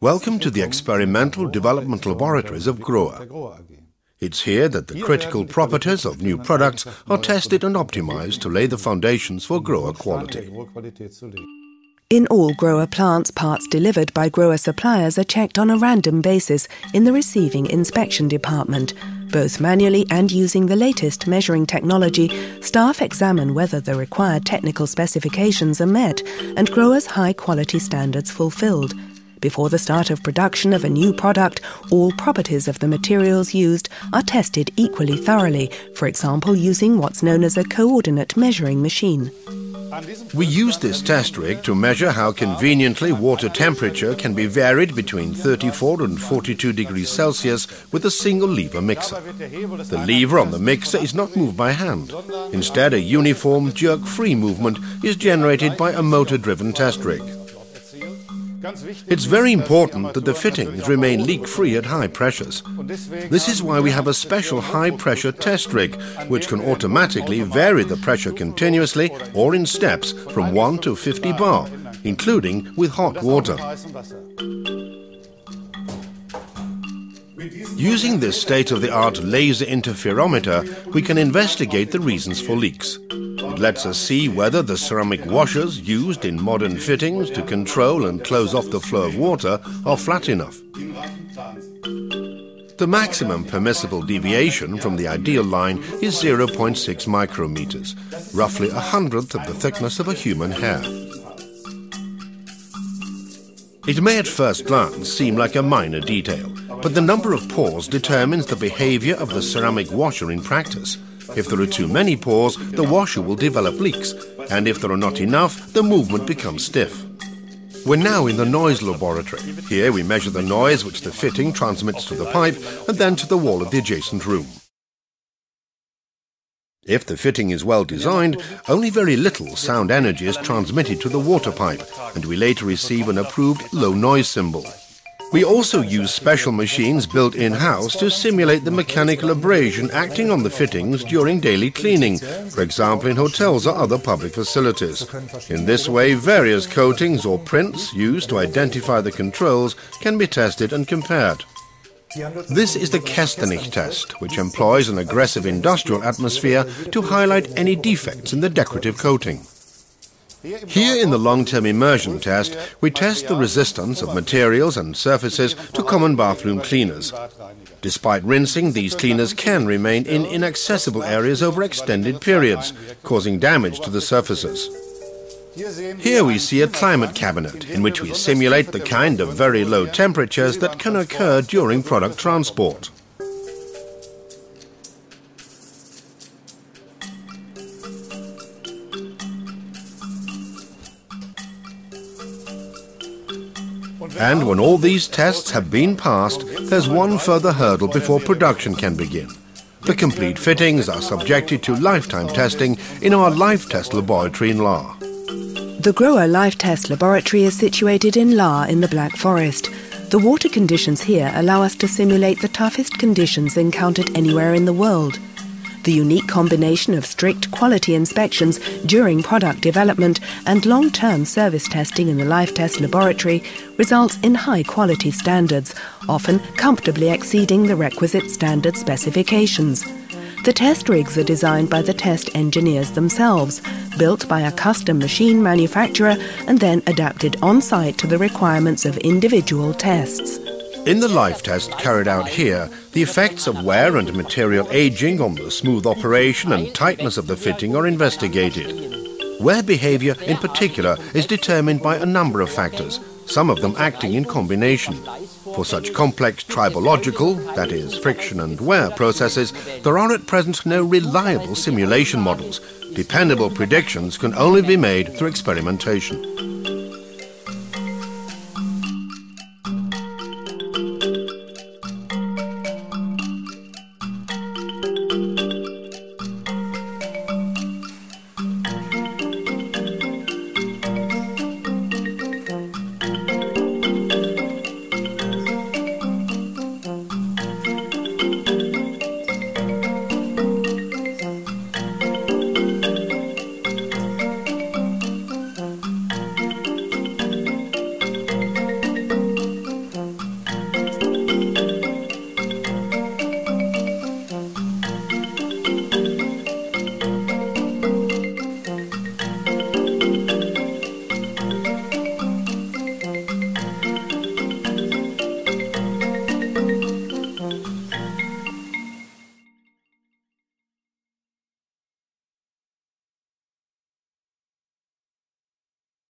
Welcome to the Experimental Development Laboratories of Grohe. It's here that the critical properties of new products are tested and optimized to lay the foundations for grower quality. In all Grohe plants, parts delivered by Grohe suppliers are checked on a random basis in the receiving inspection department. Both manually and using the latest measuring technology, staff examine whether the required technical specifications are met and growers' high-quality standards fulfilled. Before the start of production of a new product, all properties of the materials used are tested equally thoroughly, for example using what's known as a coordinate measuring machine. We use this test rig to measure how conveniently water temperature can be varied between 34 and 42 degrees Celsius with a single lever mixer. The lever on the mixer is not moved by hand. Instead, a uniform jerk-free movement is generated by a motor-driven test rig. It's very important that the fittings remain leak-free at high pressures. This is why we have a special high-pressure test rig, which can automatically vary the pressure continuously or in steps from 1 to 50 bar, including with hot water. Using this state-of-the-art laser interferometer, we can investigate the reasons for leaks. It lets us see whether the ceramic washers used in modern fittings to control and close off the flow of water are flat enough. The maximum permissible deviation from the ideal line is 0.6 micrometers, roughly 1/100th of the thickness of a human hair. It may at first glance seem like a minor detail, but the number of pores determines the behavior of the ceramic washer in practice. If there are too many pores, the washer will develop leaks, and if there are not enough, the movement becomes stiff. We're now in the noise laboratory. Here we measure the noise which the fitting transmits to the pipe and then to the wall of the adjacent room. If the fitting is well designed, only very little sound energy is transmitted to the water pipe, and we later receive an approved low noise symbol. We also use special machines built in-house to simulate the mechanical abrasion acting on the fittings during daily cleaning, for example in hotels or other public facilities. In this way, various coatings or prints used to identify the controls can be tested and compared. This is the Kestenich test, which employs an aggressive industrial atmosphere to highlight any defects in the decorative coating. Here in the long-term immersion test, we test the resistance of materials and surfaces to common bathroom cleaners. Despite rinsing, these cleaners can remain in inaccessible areas over extended periods, causing damage to the surfaces. Here we see a climate cabinet, in which we simulate the kind of very low temperatures that can occur during product transport. And when all these tests have been passed, there's one further hurdle before production can begin. The complete fittings are subjected to lifetime testing in our Life Test laboratory in Lahr. The Grohe Life Test laboratory is situated in Lahr in the Black Forest. The water conditions here allow us to simulate the toughest conditions encountered anywhere in the world. The unique combination of strict quality inspections during product development and long-term service testing in the Life Test laboratory results in high-quality standards, often comfortably exceeding the requisite standard specifications. The test rigs are designed by the test engineers themselves, built by a custom machine manufacturer and then adapted on-site to the requirements of individual tests. In the life test carried out here, the effects of wear and material aging on the smooth operation and tightness of the fitting are investigated. Wear behavior in particular is determined by a number of factors, some of them acting in combination. For such complex tribological, that is, friction and wear processes, there are at present no reliable simulation models. Dependable predictions can only be made through experimentation.